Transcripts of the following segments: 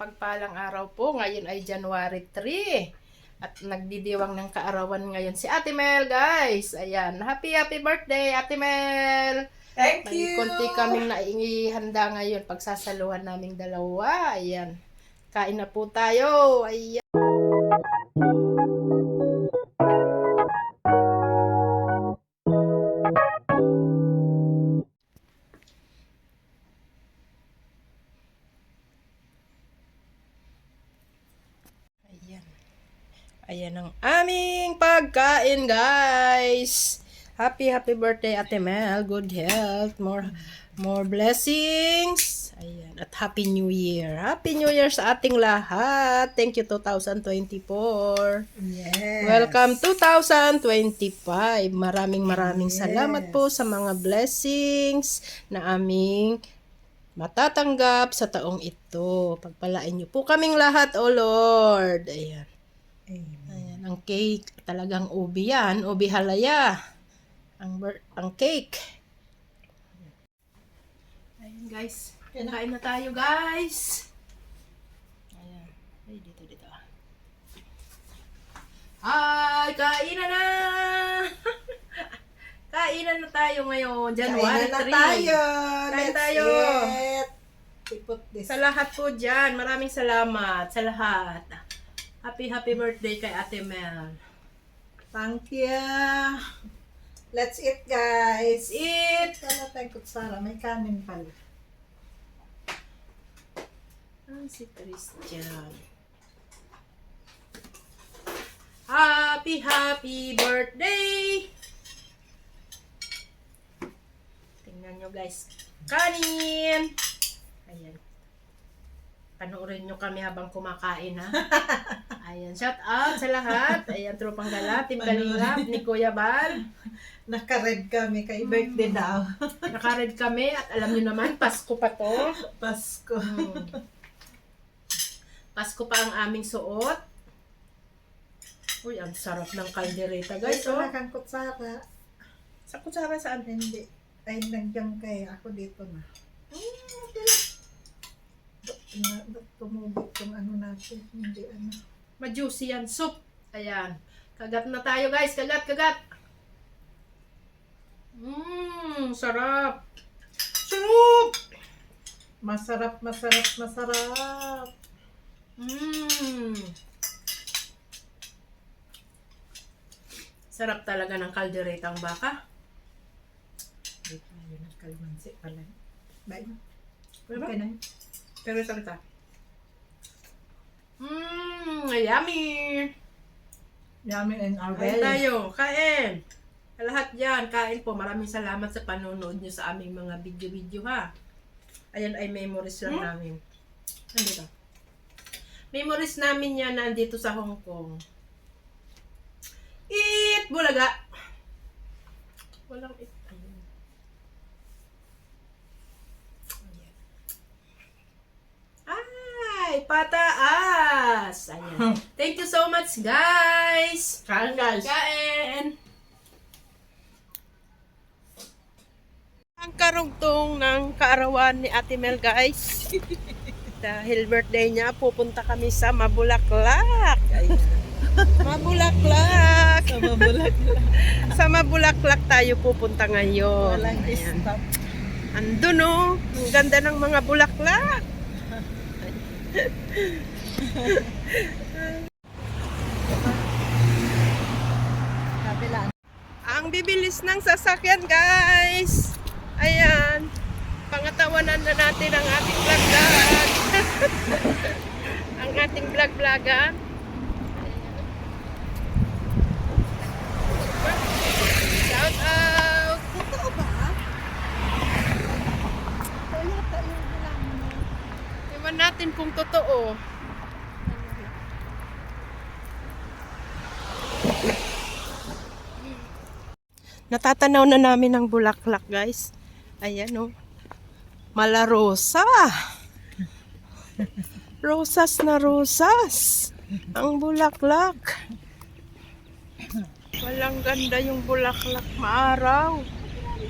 mapagpalang araw po. Ngayon ay January 3. At nagdidiwang ng kaarawan ngayon si Ate Mel, guys. Ayan. Happy birthday, Ate Mel. Thank May you! konti kaming naihanda ngayon. Pagsasaluhan naming dalawa. Ayan. Kain na po tayo. Ayan. Ayan. Ayan ang aming pagkain, guys. Happy birthday, Ate Mel. Good health. More blessings. Ayan. At Happy New Year. Happy New Year sa ating lahat. Thank you 2024. Yes. Welcome 2025. Maraming Yes. salamat po sa mga blessings na aming matatanggap sa taong ito. Pagpalain niyo po kaming lahat, O Lord. Ayan. Amen. Ayan, ang cake, talagang ubi yan, ubi halaya. Ang cake. Ayan guys, kain na tayo guys. Ayan, ay dito. Ay, kainan na! Kainan na tayo ngayon, January 3. Kain na tayo! Kain Let's tayo! eat! We put this. Sa lahat po dyan, maraming salamat sa lahat. Happy birthday kay Ate Mel. Thank you! Let's eat, guys! Eat! Wala tayong kutsara. May kanin pala. Si Christian. Happy birthday! Tingnan nyo guys. Kanin! Ayan. Panoorin nyo kami habang kumakain ha. Ayan. Shout out sa lahat. Ayan. Tropang Gala. Team Kalingap. Ni Kuya Bal. Naka-red kami kay birthday daw. Naka-red kami. At alam nyo naman, Pasko pa to. Pasko. Pasko pa ang aming suot. Uy, ang sarap ng kaldereta guys. Ito Oh. na kang kutsara. Sa kutsara saan? Hindi. Ay, nandiyan kay ako dito na. Tumubot yung ano natin. Hindi ano. Ma-juicy yan. Soup. Ayan. Kagat na tayo guys. Kagat. Sarap. Sarap. Masarap. Sarap talaga ng kalderetang baka. Dito yun ang kalamansi pala. Bye. Diba? Okay na. Pero salita. Yummy. Yummy in our Kain belly. tayo. Kain. Sa lahat dyan, kain po. Maraming salamat sa panonood nyo sa aming mga video ha. Ayan ay memories lang namin. Nandito. Memories namin yan nandito sa Hong Kong. Eat! Bulaga! Walang eat. Ayun. Ayan. Ay! Pataas! Ayan. Thank you so much, guys! Kain, guys. Kain! Ang karugtong ng kaarawan ni Ate Mel, guys. Dahil birthday niya, pupunta kami sa Mabulaklak. Ayan. Mabulaklak! Sa Mabulaklak tayo pupunta ngayon. Walang Ayan. stop. Andun oh, ang ganda ng mga bulaklak. Kabilaan. Ang bibilis ng sasakyan, guys. Ayan. Pangatawanan na natin ang ating vlog-vlog. Ang ating vlog-vlogan. Shout out. Totoo ba? Ito yata yung halaman mo. Iwan natin kung totoo. Natatanaw na namin ang bulaklak, guys. Ayan, oh. Malarosa. Rosas na rosas. Ang bulaklak. Walang ganda yung bulaklak. Maaraw.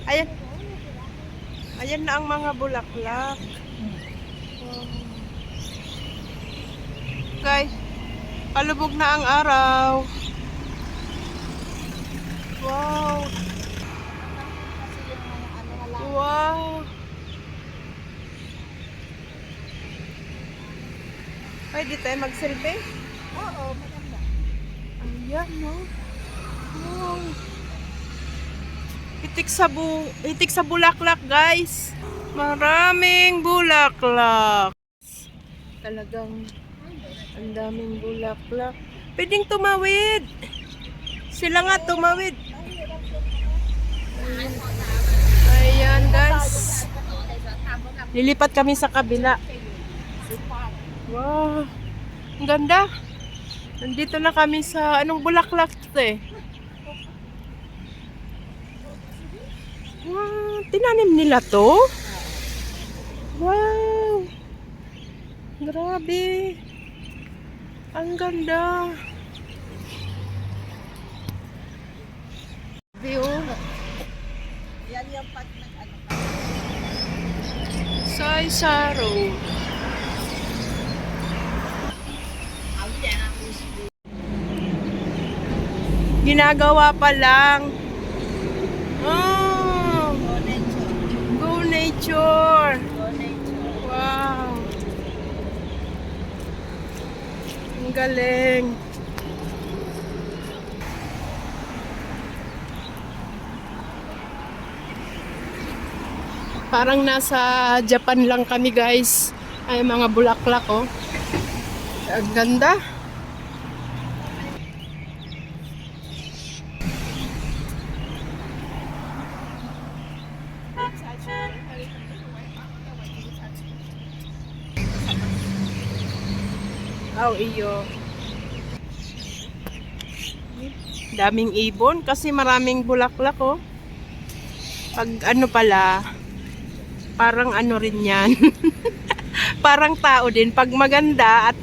Ayan. Ayan na ang mga bulaklak. guys. Palubog na ang araw. Wow. Wow. Pwede tayo mag-selfie? Oo, maganda. Ayan, no? Wow. Itik sa bulaklak, guys. Maraming bulaklak. Talagang ang daming bulaklak. Pwedeng tumawid. Sila nga tumawid. Ayan, guys. Lilipat kami sa kabila. Wow. Ang ganda. Nandito na kami sa anong bulaklak ito eh. Wow. Tinanim nila to? Wow. Grabe. Ang ganda. View. Yan yung pag nag-ano. Saisa Road. Ginagawa pa lang. Oh, Go nature. go nature. Go nature. Wow. Ang galing. Parang nasa Japan lang kami, guys. Ay, mga bulaklak, oh. Ang ganda. Oh, iyo. Daming ibon kasi maraming bulaklak, oh. Pag ano pala, parang ano rin yan. Parang tao din. Pag maganda at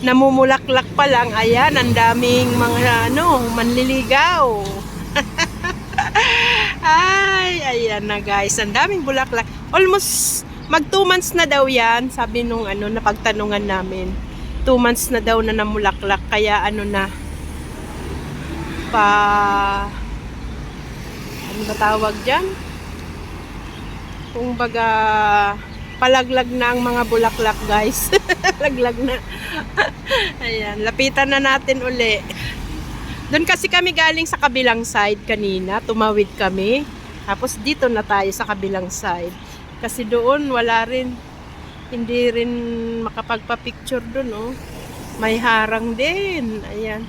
namumulaklak pa lang, ayan, ang daming mga manliligaw. Ay, ayan na guys. Ang daming bulaklak. Almost mag 2 months na daw yan. Sabi nung napagtanungan namin. 2 months na daw na namulaklak. Kaya ano ba tawag dyan? Kung baga, palaglag na ang mga bulaklak, guys. Laglag na. Ayan, lapitan na natin uli. Doon kasi kami galing sa kabilang side kanina. Tumawid kami. Tapos dito na tayo sa kabilang side. Kasi doon, wala rin. Hindi rin makapagpa-picture doon, oh. May harang din. Ayan.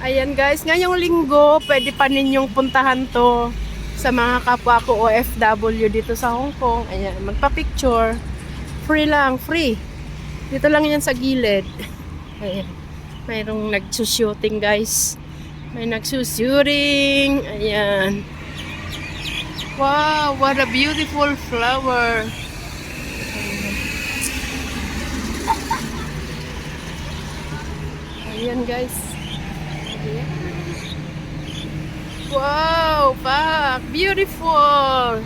Ayan, guys. Ngayong linggo, pwede pa ninyong puntahan to sa mga kapwa ko OFW dito sa Hong Kong. Ayan, magpa-picture. Free lang, free. Dito lang yan sa gilid. Ayan. Mayroong nagsushooting, guys. May nagsushooting. Ayan. Wow, what a beautiful flower. Ayan, guys. Ayan. Wow, pak, beautiful.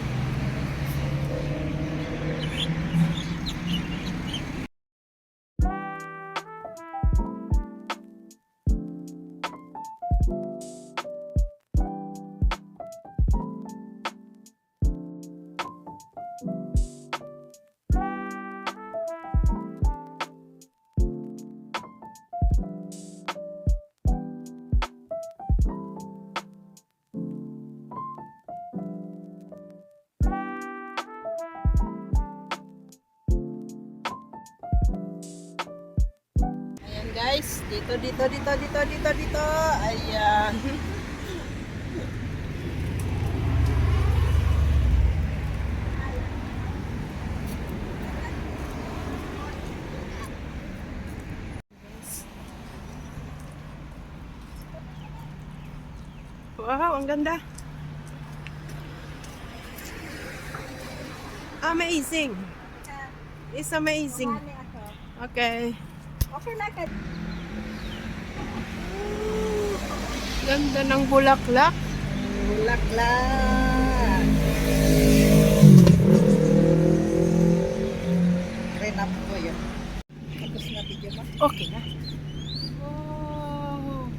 Guys, dito. Ayan. Wow, ang ganda. Amazing. It's amazing. Okay. Okay na ka. Ganda ng bulaklak. Bulaklak. Ren up ko yun. Video mo? Okay na. Oh.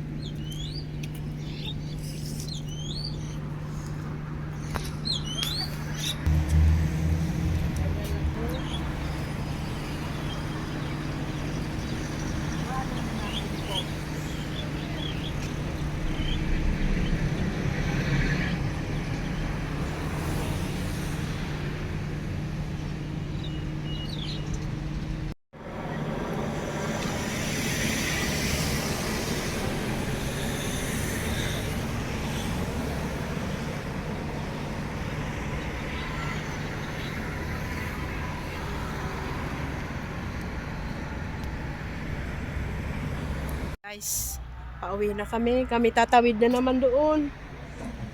Guys, pauwi na kami. Kami tatawid na naman doon.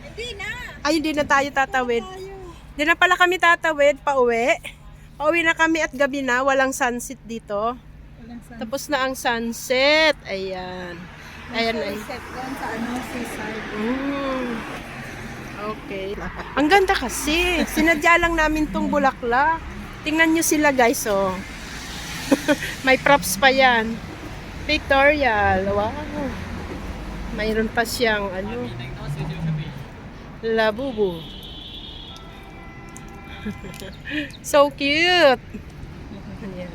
Hindi na. Ay, hindi na tayo tatawid. Tayo. Hindi na pala kami tatawid, pauwi. Pauwi na kami at gabi na. Walang sunset dito. Walang sun. Tapos na ang sunset. Ayan. Ayan ay. Set doon sa seaside. Okay. Ang ganda kasi. Sinadya lang namin tong bulaklak. Tingnan nyo sila guys, oh. May props pa yan. Pictorial. Wow. Mayroon pa siyang ano. Labubu. So cute. Ayan.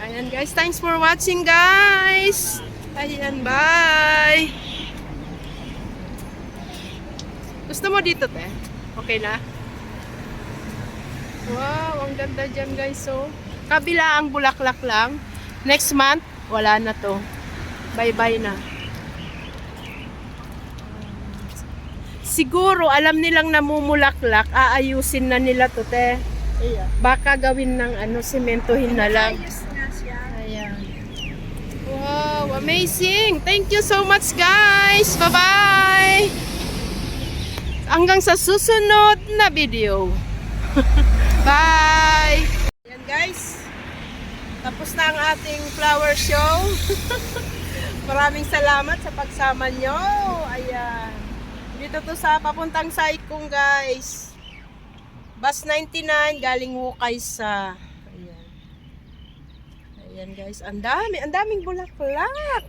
Ayan guys. Thanks for watching guys. Ayan. Bye. Gusto mo dito te? Okay na? Wow. Ang ganda dyan guys. So, kabila ang bulaklak lang. Next month, wala na to. Bye-bye na. Siguro, alam nilang namumulaklak, aayusin na nila to, te. Baka gawin ng sementohin na lang. Ayos na siya. Ayan. Wow, amazing! Thank you so much, guys! Bye-bye! Hanggang sa susunod na video. Bye! Ayan, guys. Tapos na ang ating flower show. Maraming salamat sa pagsama nyo. Ayan. Dito to sa papuntang Saikong guys. Bus 99 galing Wukay sa. Ayan. Ayan guys. Ang daming bulaklak.